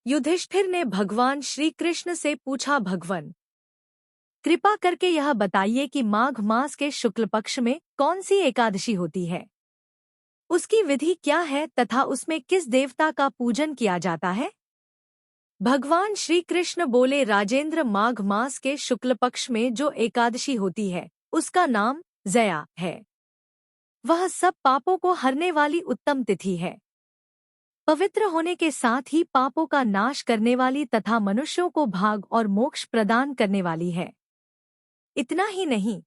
युधिष्ठिर ने भगवान श्री कृष्ण से पूछा, भगवान कृपा करके यह बताइए कि माघ मास के शुक्ल पक्ष में कौन सी एकादशी होती है, उसकी विधि क्या है तथा उसमें किस देवता का पूजन किया जाता है। भगवान श्री कृष्ण बोले, राजेंद्र, माघ मास के शुक्ल पक्ष में जो एकादशी होती है उसका नाम जया है। वह सब पापों को हरने वाली उत्तम तिथि है। पवित्र होने के साथ ही पापों का नाश करने वाली तथा मनुष्यों को भाग और मोक्ष प्रदान करने वाली है। इतना ही नहीं,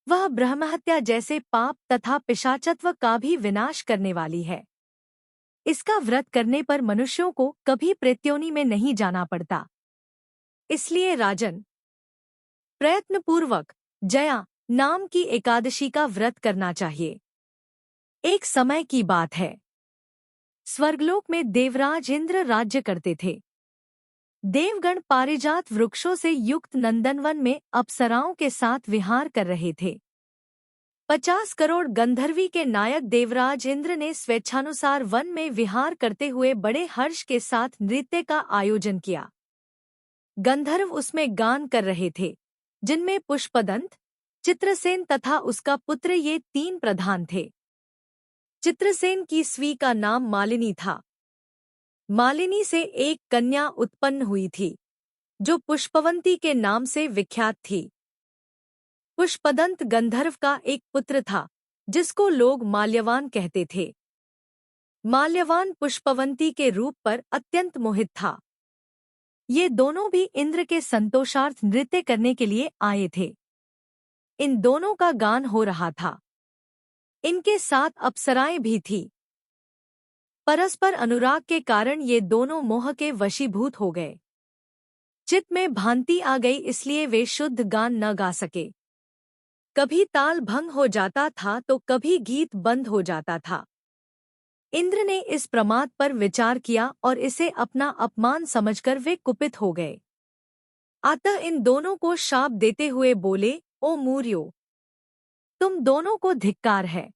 वह ब्रह्महत्या जैसे पाप तथा पिशाचत्व का भी विनाश करने वाली है। इसका व्रत करने पर मनुष्यों को कभी प्रेत्योनि में नहीं जाना पड़ता। इसलिए राजन, प्रयत्नपूर्वक जया नाम की एकादशी का व्रत करना चाहिए। एक समय की बात है, स्वर्गलोक में देवराज इंद्र राज्य करते थे। देवगण पारिजात वृक्षों से युक्त नंदनवन में अप्सराओं के साथ विहार कर रहे थे। 50 करोड़ गंधर्वी के नायक देवराज इंद्र ने स्वेच्छानुसार वन में विहार करते हुए बड़े हर्ष के साथ नृत्य का आयोजन किया। गंधर्व उसमें गान कर रहे थे, जिनमें पुष्पदंत, चित्रसेन तथा उसका पुत्र ये 3 प्रधान थे। चित्रसेन की स्वी का नाम मालिनी था। मालिनी से एक कन्या उत्पन्न हुई थी, जो पुष्पवंती के नाम से विख्यात थी। पुष्पदंत गंधर्व का एक पुत्र था, जिसको लोग माल्यवान कहते थे। माल्यवान पुष्पवंती के रूप पर अत्यंत मोहित था। ये दोनों भी इंद्र के संतोषार्थ नृत्य करने के लिए आए थे। इन दोनों का गान हो रहा था। इनके साथ अप्सराएं भी थीं। परस्पर अनुराग के कारण ये दोनों मोह के वशीभूत हो गए। चित्त में भ्रांति आ गई, इसलिए वे शुद्ध गान न गा सके। कभी ताल भंग हो जाता था तो कभी गीत बंद हो जाता था। इंद्र ने इस प्रमाद पर विचार किया और इसे अपना अपमान समझकर वे कुपित हो गए। अतः इन दोनों को शाप देते हुए बोले, ओ मूर्खों, तुम दोनों को धिक्कार है।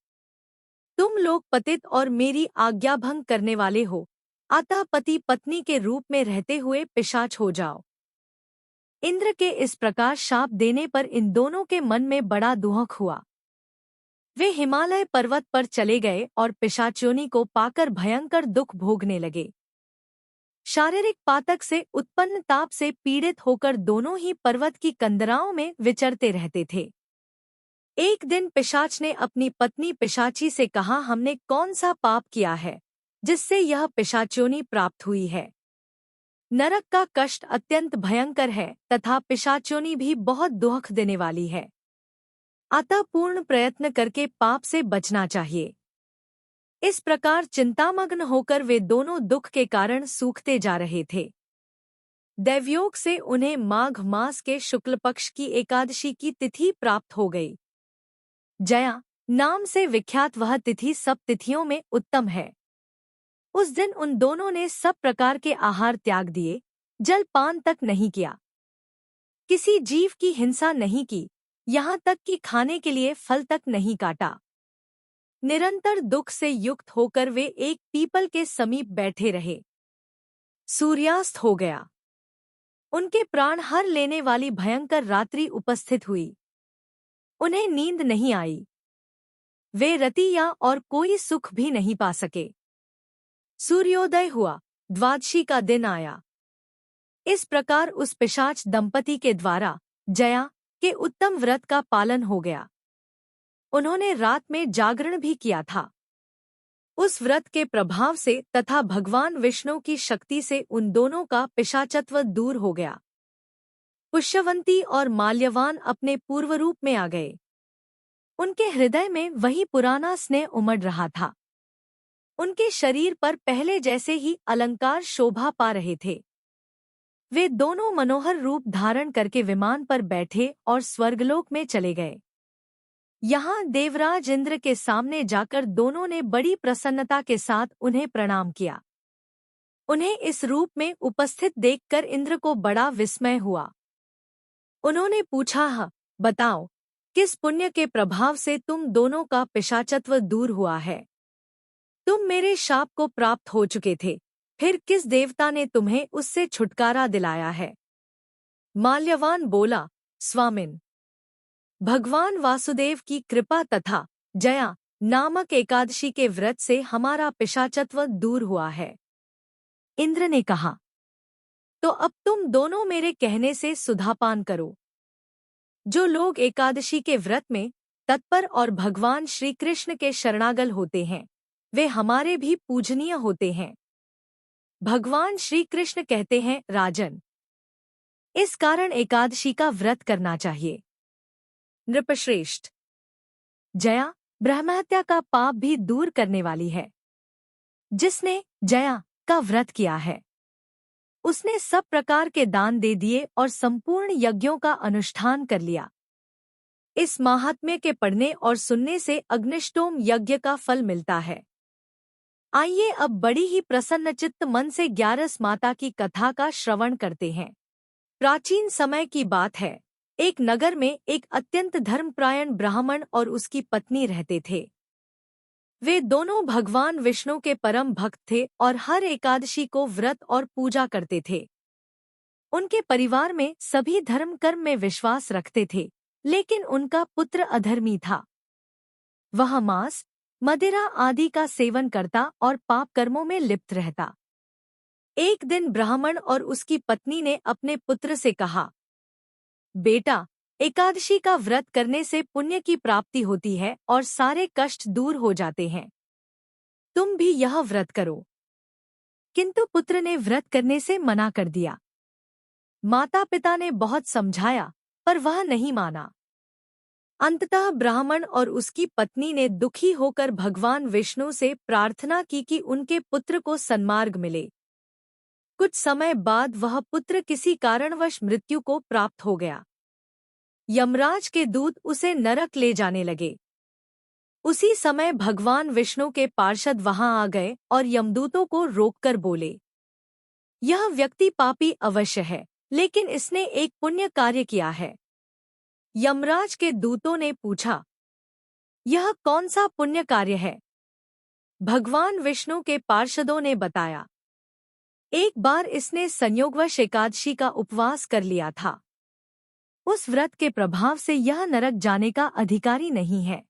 तुम लोग पतित और मेरी आज्ञा भंग करने वाले हो, अतः पति पत्नी के रूप में रहते हुए पिशाच हो जाओ। इंद्र के इस प्रकार शाप देने पर इन दोनों के मन में बड़ा दुख हुआ। वे हिमालय पर्वत पर चले गए और पिशाचोनी को पाकर भयंकर दुख भोगने लगे। शारीरिक पातक से उत्पन्न ताप से पीड़ित होकर दोनों ही पर्वत की कंदराओं में विचरते रहते थे। एक दिन पिशाच ने अपनी पत्नी पिशाची से कहा, हमने कौन सा पाप किया है जिससे यह पिशाचोनी प्राप्त हुई है। नरक का कष्ट अत्यंत भयंकर है तथा पिशाचोनी भी बहुत दुख देने वाली है। अतः पूर्ण प्रयत्न करके पाप से बचना चाहिए। इस प्रकार चिंतामग्न होकर वे दोनों दुख के कारण सूखते जा रहे थे। दैवयोग से उन्हें माघ मास के शुक्ल पक्ष की एकादशी की तिथि प्राप्त हो गई। जया नाम से विख्यात वह तिथि सब तिथियों में उत्तम है। उस दिन उन दोनों ने सब प्रकार के आहार त्याग दिए, जल पान तक नहीं किया, किसी जीव की हिंसा नहीं की, यहाँ तक कि खाने के लिए फल तक नहीं काटा। निरंतर दुख से युक्त होकर वे एक पीपल के समीप बैठे रहे। सूर्यास्त हो गया। उनके प्राण हर लेने वाली भयंकर रात्रि उपस्थित हुई। उन्हें नींद नहीं आई। वे रतिया और कोई सुख भी नहीं पा सके। सूर्योदय हुआ, द्वादशी का दिन आया। इस प्रकार उस पिशाच दंपति के द्वारा जया के उत्तम व्रत का पालन हो गया। उन्होंने रात में जागरण भी किया था। उस व्रत के प्रभाव से तथा भगवान विष्णु की शक्ति से उन दोनों का पिशाचत्व दूर हो गया। पुष्यवंती और माल्यवान अपने पूर्व रूप में आ गए। उनके हृदय में वही पुराना स्नेह उमड़ रहा था। उनके शरीर पर पहले जैसे ही अलंकार शोभा पा रहे थे। वे दोनों मनोहर रूप धारण करके विमान पर बैठे और स्वर्गलोक में चले गए। यहाँ देवराज इंद्र के सामने जाकर दोनों ने बड़ी प्रसन्नता के साथ उन्हें प्रणाम किया। उन्हें इस रूप में उपस्थित देखकर इंद्र को बड़ा विस्मय हुआ। उन्होंने पूछा, बताओ, किस पुण्य के प्रभाव से तुम दोनों का पिशाचत्व दूर हुआ है। तुम मेरे शाप को प्राप्त हो चुके थे, फिर किस देवता ने तुम्हें उससे छुटकारा दिलाया है? माल्यवान बोला, स्वामिन, भगवान वासुदेव की कृपा तथा जया नामक एकादशी के व्रत से हमारा पिशाचत्व दूर हुआ है। इंद्र ने कहा, तो अब तुम दोनों मेरे कहने से सुधापान करो। जो लोग एकादशी के व्रत में तत्पर और भगवान श्री कृष्ण के शरणागल होते हैं, वे हमारे भी पूजनीय होते हैं। भगवान श्री कृष्ण कहते हैं, राजन, इस कारण एकादशी का व्रत करना चाहिए। नृपश्रेष्ठ, जया ब्रह्महत्या का पाप भी दूर करने वाली है। जिसने जया का व्रत किया है, उसने सब प्रकार के दान दे दिए और संपूर्ण यज्ञों का अनुष्ठान कर लिया। इस महात्म्य के पढ़ने और सुनने से अग्निष्टोम यज्ञ का फल मिलता है। आइए अब बड़ी ही प्रसन्नचित्त मन से 11 माता की कथा का श्रवण करते हैं। प्राचीन समय की बात है। एक नगर में एक अत्यंत धर्मपरायण ब्राह्मण और उसकी पत्नी रहते थे। वे दोनों भगवान विष्णु के परम भक्त थे और हर एकादशी को व्रत और पूजा करते थे। उनके परिवार में सभी धर्म कर्म में विश्वास रखते थे, लेकिन उनका पुत्र अधर्मी था। वह मांस, मदिरा आदि का सेवन करता और पाप कर्मों में लिप्त रहता। एक दिन ब्राह्मण और उसकी पत्नी ने अपने पुत्र से कहा, बेटा, एकादशी का व्रत करने से पुण्य की प्राप्ति होती है और सारे कष्ट दूर हो जाते हैं। तुम भी यह व्रत करो। किंतु पुत्र ने व्रत करने से मना कर दिया। माता पिता ने बहुत समझाया, पर वह नहीं माना। अंततः ब्राह्मण और उसकी पत्नी ने दुखी होकर भगवान विष्णु से प्रार्थना की कि उनके पुत्र को सन्मार्ग मिले। कुछ समय बाद वह पुत्र किसी कारणवश मृत्यु को प्राप्त हो गया। यमराज के दूत उसे नरक ले जाने लगे। उसी समय भगवान विष्णु के पार्षद वहां आ गए और यमदूतों को रोककर बोले, यह व्यक्ति पापी अवश्य है, लेकिन इसने एक पुण्य कार्य किया है। यमराज के दूतों ने पूछा, यह कौन सा पुण्य कार्य है? भगवान विष्णु के पार्षदों ने बताया, एक बार इसने संयोगवश एकादशी का उपवास कर लिया था। उस व्रत के प्रभाव से यह नरक जाने का अधिकारी नहीं है।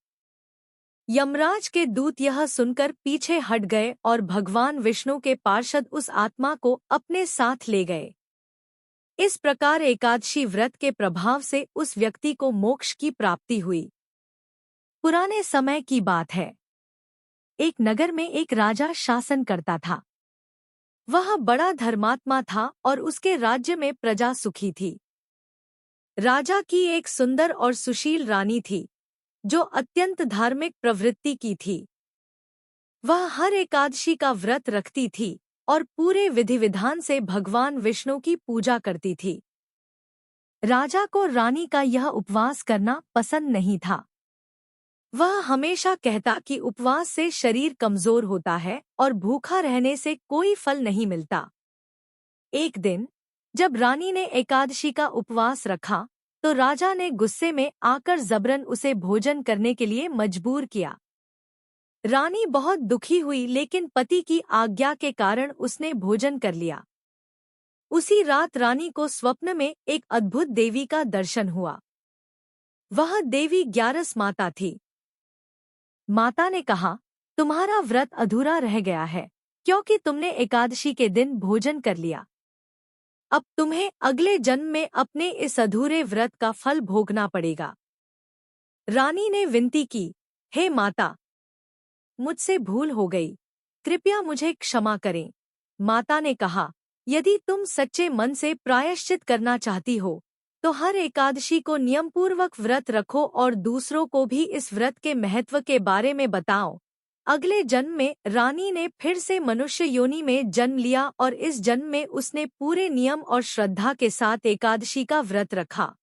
यमराज के दूत यह सुनकर पीछे हट गए और भगवान विष्णु के पार्षद उस आत्मा को अपने साथ ले गए। इस प्रकार एकादशी व्रत के प्रभाव से उस व्यक्ति को मोक्ष की प्राप्ति हुई। पुराने समय की बात है। एक नगर में एक राजा शासन करता था। वह बड़ा धर्मात्मा था और उसके राज्य में प्रजा सुखी थी। राजा की एक सुंदर और सुशील रानी थी, जो अत्यंत धार्मिक प्रवृत्ति की थी। वह हर एकादशी का व्रत रखती थी और पूरे विधि विधान से भगवान विष्णु की पूजा करती थी। राजा को रानी का यह उपवास करना पसंद नहीं था। वह हमेशा कहता कि उपवास से शरीर कमजोर होता है और भूखा रहने से कोई फल नहीं मिलता। एक दिन जब रानी ने एकादशी का उपवास रखा, तो राजा ने गुस्से में आकर जबरन उसे भोजन करने के लिए मजबूर किया। रानी बहुत दुखी हुई, लेकिन पति की आज्ञा के कारण उसने भोजन कर लिया। उसी रात रानी को स्वप्न में एक अद्भुत देवी का दर्शन हुआ। वह देवी 11 माता थी। माता ने कहा, तुम्हारा व्रत अधूरा रह गया है, क्योंकि तुमने एकादशी के दिन भोजन कर लिया। अब तुम्हें अगले जन्म में अपने इस अधूरे व्रत का फल भोगना पड़ेगा। रानी ने विनती की, हे माता, मुझसे भूल हो गई, कृपया मुझे क्षमा करें। माता ने कहा, यदि तुम सच्चे मन से प्रायश्चित करना चाहती हो, तो हर एकादशी को नियमपूर्वक व्रत रखो और दूसरों को भी इस व्रत के महत्व के बारे में बताओ। अगले जन्म में रानी ने फिर से मनुष्य योनि में जन्म लिया और इस जन्म में उसने पूरे नियम और श्रद्धा के साथ एकादशी का व्रत रखा।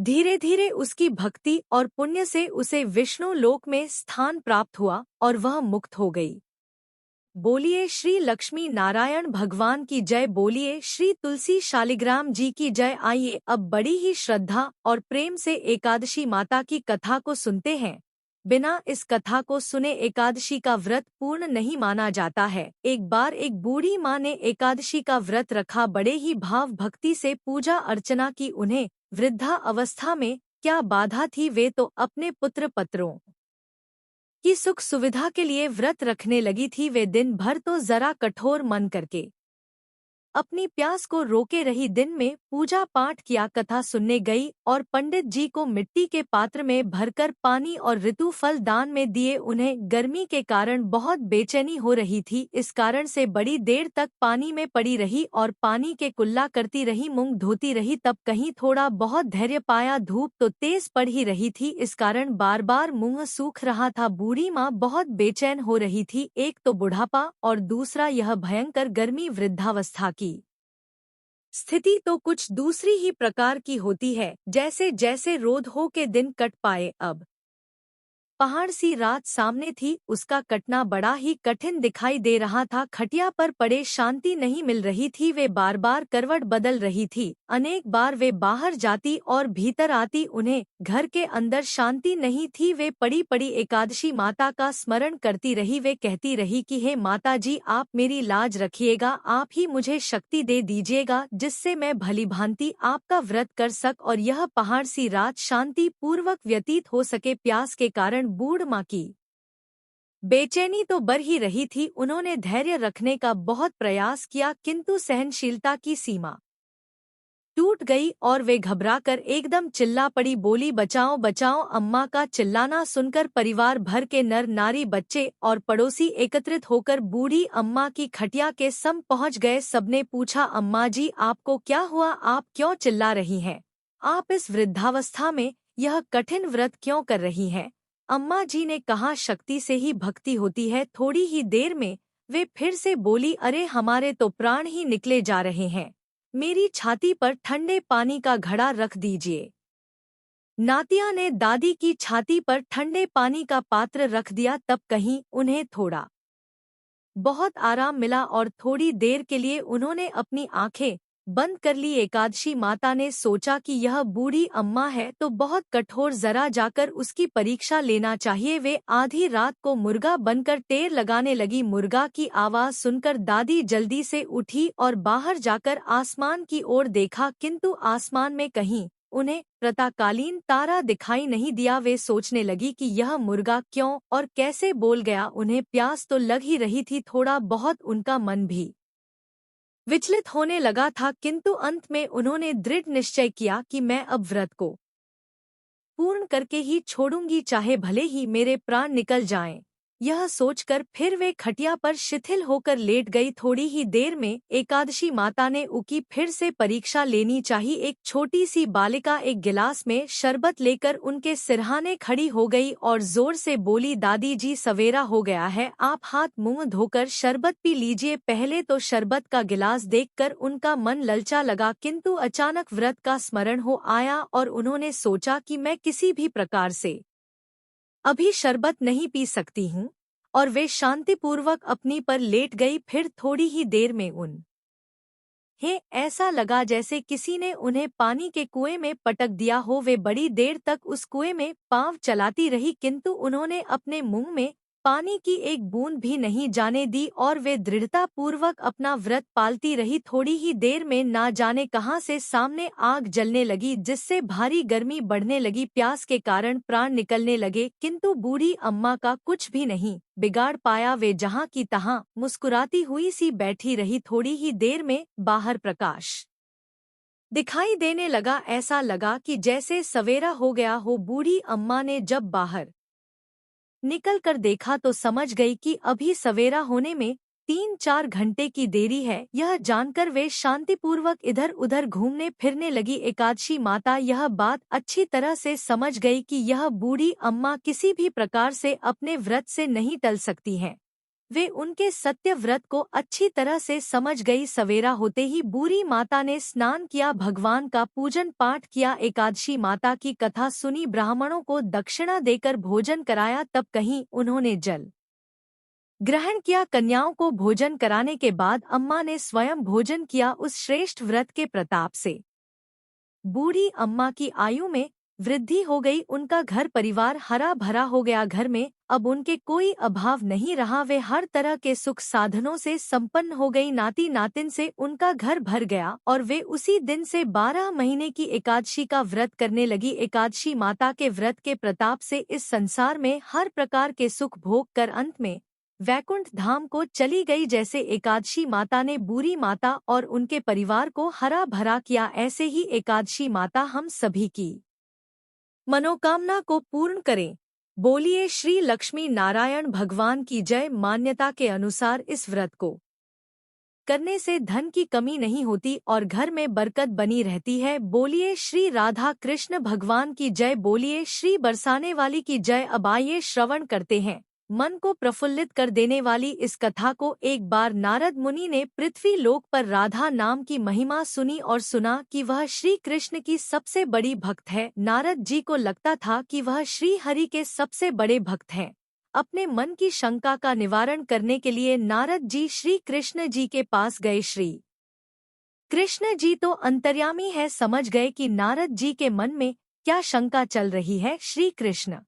धीरे धीरे उसकी भक्ति और पुण्य से उसे विष्णु लोक में स्थान प्राप्त हुआ और वह मुक्त हो गई। बोलिए श्री लक्ष्मी नारायण भगवान की जय। बोलिए श्री तुलसी शालिग्राम जी की जय। आइए अब बड़ी ही श्रद्धा और प्रेम से एकादशी माता की कथा को सुनते हैं। बिना इस कथा को सुने एकादशी का व्रत पूर्ण नहीं माना जाता है। एक बार एक बूढ़ी माँ ने एकादशी का व्रत रखा, बड़े ही भाव भक्ति से पूजा अर्चना की। उन्हें वृद्धा अवस्था में क्या बाधा थी, वे तो अपने पुत्र पत्रों की सुख सुविधा के लिए व्रत रखने लगी थी। वे दिन भर तो जरा कठोर मन करके अपनी प्यास को रोके रही, दिन में पूजा पाठ किया, कथा सुनने गई और पंडित जी को मिट्टी के पात्र में भरकर पानी और ऋतु फल दान में दिए। उन्हें गर्मी के कारण बहुत बेचैनी हो रही थी, इस कारण से बड़ी देर तक पानी में पड़ी रही और पानी के कुल्ला करती रही, मुंह धोती रही। तब कहीं थोड़ा बहुत धैर्य पाया। धूप तो तेज पड़ ही रही थी, इस कारण बार बार मुंह सूख रहा था। बूढ़ी माँ बहुत बेचैन हो रही थी, एक तो बुढ़ापा और दूसरा यह भयंकर गर्मी। वृद्धावस्था की स्थिति तो कुछ दूसरी ही प्रकार की होती है। जैसे जैसे रोध हो के दिन कट पाए, अब पहाड़ सी रात सामने थी, उसका कटना बड़ा ही कठिन दिखाई दे रहा था। खटिया पर पड़े शांति नहीं मिल रही थी, वे बार बार करवट बदल रही थी। अनेक बार वे बाहर जाती और भीतर आती, उन्हें घर के अंदर शांति नहीं थी। वे पड़ी पड़ी एकादशी माता का स्मरण करती रही। वे कहती रही कि हे माता जी, आप मेरी लाज रखिएगा, आप ही मुझे शक्ति दे दीजिएगा जिससे मैं भली भांति आपका व्रत कर सक और यह पहाड़ सी रात शांति पूर्वक व्यतीत हो सके। प्यास के कारण बूढ़ माँ की बेचैनी तो बढ़ ही रही थी। उन्होंने धैर्य रखने का बहुत प्रयास किया, किंतु सहनशीलता की सीमा टूट गई और वे घबराकर एकदम चिल्ला पड़ी, बोली बचाओ बचाओ। अम्मा का चिल्लाना सुनकर परिवार भर के नर नारी, बच्चे और पड़ोसी एकत्रित होकर बूढ़ी अम्मा की खटिया के सम पहुंच गए। सबने पूछा, अम्मा जी आपको क्या हुआ, आप क्यों चिल्ला रही हैं? आप इस वृद्धावस्था में यह कठिन व्रत क्यों कर रही हैं? अम्मा जी ने कहा, शक्ति से ही भक्ति होती है। थोड़ी ही देर में वे फिर से बोली, अरे हमारे तो प्राण ही निकले जा रहे हैं, मेरी छाती पर ठंडे पानी का घड़ा रख दीजिए। नातिया ने दादी की छाती पर ठंडे पानी का पात्र रख दिया। तब कहीं उन्हें थोड़ा बहुत आराम मिला और थोड़ी देर के लिए उन्होंने अपनी आंखें बंद कर ली। एकादशी माता ने सोचा कि यह बूढ़ी अम्मा है तो बहुत कठोर, जरा जाकर उसकी परीक्षा लेना चाहिए। वे आधी रात को मुर्गा बनकर टेर लगाने लगी। मुर्गा की आवाज सुनकर दादी जल्दी से उठी और बाहर जाकर आसमान की ओर देखा, किंतु आसमान में कहीं उन्हें प्रातःकालीन तारा दिखाई नहीं दिया। वे सोचने लगी कि यह मुर्गा क्यों और कैसे बोल गया। उन्हें प्यास तो लग ही रही थी, थोड़ा बहुत उनका मन भी विचलित होने लगा था, किंतु अंत में उन्होंने दृढ़ निश्चय किया कि मैं अब व्रत को पूर्ण करके ही छोड़ूंगी, चाहे भले ही मेरे प्राण निकल जाएं। यह सोचकर फिर वे खटिया पर शिथिल होकर लेट गई। थोड़ी ही देर में एकादशी माता ने उकी फिर से परीक्षा लेनी चाहिए। एक छोटी सी बालिका एक गिलास में शरबत लेकर उनके सिरहाने खड़ी हो गई और जोर से बोली, दादी जी सवेरा हो गया है, आप हाथ मुंह धोकर शरबत पी लीजिए। पहले तो शरबत का गिलास देखकर उनका मन ललचा लगा, किंतु अचानक व्रत का स्मरण हो आया और उन्होंने सोचा कि मैं किसी भी प्रकार से अभी शरबत नहीं पी सकती हूँ, और वे शांतिपूर्वक अपनी पर लेट गई। फिर थोड़ी ही देर में ऐसा लगा जैसे किसी ने उन्हें पानी के कुएं में पटक दिया हो। वे बड़ी देर तक उस कुएं में पांव चलाती रही, किंतु उन्होंने अपने मुंह में पानी की एक बूंद भी नहीं जाने दी और वे दृढ़ता पूर्वक अपना व्रत पालती रही। थोड़ी ही देर में ना जाने कहां से सामने आग जलने लगी, जिससे भारी गर्मी बढ़ने लगी। प्यास के कारण प्राण निकलने लगे, किंतु बूढ़ी अम्मा का कुछ भी नहीं बिगाड़ पाया। वे जहां की तहां मुस्कुराती हुई सी बैठी रही। थोड़ी ही देर में बाहर प्रकाश दिखाई देने लगा, ऐसा लगा कि जैसे सवेरा हो गया हो। बूढ़ी अम्मा ने जब बाहर निकल कर देखा तो समझ गई कि अभी सवेरा होने में 3-4 घंटे की देरी है। यह जानकर वे शांतिपूर्वक इधर उधर घूमने फिरने लगी। एकादशी माता यह बात अच्छी तरह से समझ गई कि यह बूढ़ी अम्मा किसी भी प्रकार से अपने व्रत से नहीं टल सकती हैं। वे उनके सत्य व्रत को अच्छी तरह से समझ गई। सवेरा होते ही बूढ़ी माता ने स्नान किया, भगवान का पूजन पाठ किया, एकादशी माता की कथा सुनी, ब्राह्मणों को दक्षिणा देकर भोजन कराया। तब कहीं उन्होंने जल ग्रहण किया। कन्याओं को भोजन कराने के बाद अम्मा ने स्वयं भोजन किया। उस श्रेष्ठ व्रत के प्रताप से बूढ़ी अम्मा की आयु में वृद्धि हो गई, उनका घर परिवार हरा भरा हो गया। घर में अब उनके कोई अभाव नहीं रहा, वे हर तरह के सुख साधनों से संपन्न हो गई। नाती नातिन से उनका घर भर गया और वे उसी दिन से 12 महीने की एकादशी का व्रत करने लगी। एकादशी माता के व्रत के प्रताप से इस संसार में हर प्रकार के सुख भोग कर अंत में वैकुंठ धाम को चली गई। जैसे एकादशी माता ने बूरी माता और उनके परिवार को हरा भरा किया, ऐसे ही एकादशी माता हम सभी की मनोकामना को पूर्ण करें। बोलिए श्री लक्ष्मी नारायण भगवान की जय। मान्यता के अनुसार इस व्रत को करने से धन की कमी नहीं होती और घर में बरकत बनी रहती है। बोलिए श्री राधा कृष्ण भगवान की जय। बोलिए श्री बरसाने वाली की जय। अब आइए श्रवण करते हैं मन को प्रफुल्लित कर देने वाली इस कथा को। एक बार नारद मुनि ने पृथ्वी लोक पर राधा नाम की महिमा सुनी और सुना कि वह श्री कृष्ण की सबसे बड़ी भक्त है। नारद जी को लगता था कि वह श्री हरि के सबसे बड़े भक्त हैं। अपने मन की शंका का निवारण करने के लिए नारद जी श्री कृष्ण जी के पास गए। श्री कृष्ण जी तो अंतर्यामी है, समझ गए कि नारद जी के मन में क्या शंका चल रही है। श्री कृष्ण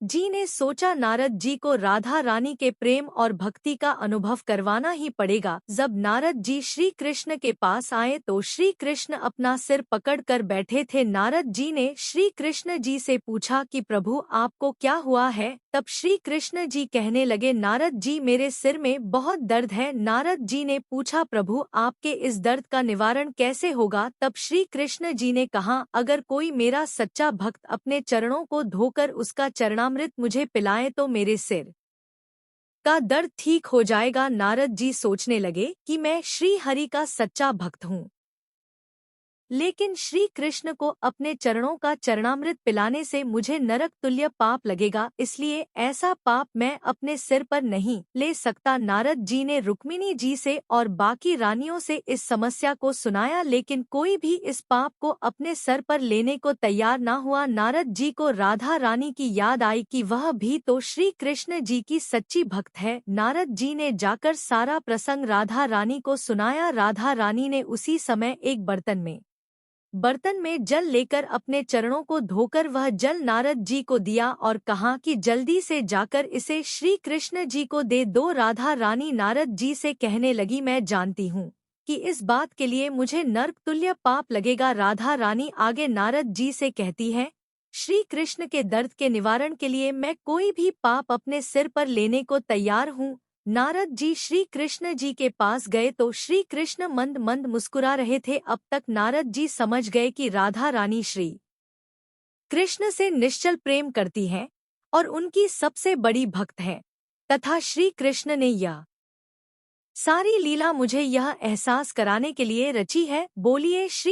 जी ने सोचा नारद जी को राधा रानी के प्रेम और भक्ति का अनुभव करवाना ही पड़ेगा। जब नारद जी श्री कृष्ण के पास आए तो श्री कृष्ण अपना सिर पकड़कर बैठे थे। नारद जी ने श्री कृष्ण जी से पूछा कि प्रभु आपको क्या हुआ है। तब श्री कृष्ण जी कहने लगे नारद जी मेरे सिर में बहुत दर्द है। नारद जी ने पूछा प्रभु आपके इस दर्द का निवारण कैसे होगा। तब श्री कृष्ण जी ने कहा अगर कोई मेरा सच्चा भक्त अपने चरणों को धोकर उसका चरणामृत मुझे पिलाए तो मेरे सिर का दर्द ठीक हो जाएगा। नारद जी सोचने लगे कि मैं श्री हरि का सच्चा भक्त हूँ, लेकिन श्री कृष्ण को अपने चरणों का चरणामृत पिलाने से मुझे नरक तुल्य पाप लगेगा, इसलिए ऐसा पाप मैं अपने सिर पर नहीं ले सकता। नारद जी ने रुक्मिणी जी से और बाकी रानियों से इस समस्या को सुनाया, लेकिन कोई भी इस पाप को अपने सर पर लेने को तैयार न हुआ। नारद जी को राधा रानी की याद आई कि वह भी तो श्री कृष्ण जी की सच्ची भक्त है। नारद जी ने जाकर सारा प्रसंग राधा रानी को सुनाया। राधा रानी ने उसी समय एक बर्तन में जल लेकर अपने चरणों को धोकर वह जल नारद जी को दिया और कहा कि जल्दी से जाकर इसे श्री कृष्ण जी को दे दो। राधा रानी नारद जी से कहने लगी मैं जानती हूँ कि इस बात के लिए मुझे नरक तुल्य पाप लगेगा। राधा रानी आगे नारद जी से कहती है श्री कृष्ण के दर्द के निवारण के लिए मैं कोई भी पाप अपने सिर पर लेने को तैयार हूँ। नारद जी श्री कृष्ण जी के पास गए तो श्री कृष्ण मंद मंद मुस्कुरा रहे थे। अब तक नारद जी समझ गए कि राधा रानी श्री कृष्ण से निश्चल प्रेम करती हैं और उनकी सबसे बड़ी भक्त हैं, तथा श्री कृष्ण ने यह सारी लीला मुझे यह एहसास कराने के लिए रची है। बोलिए श्री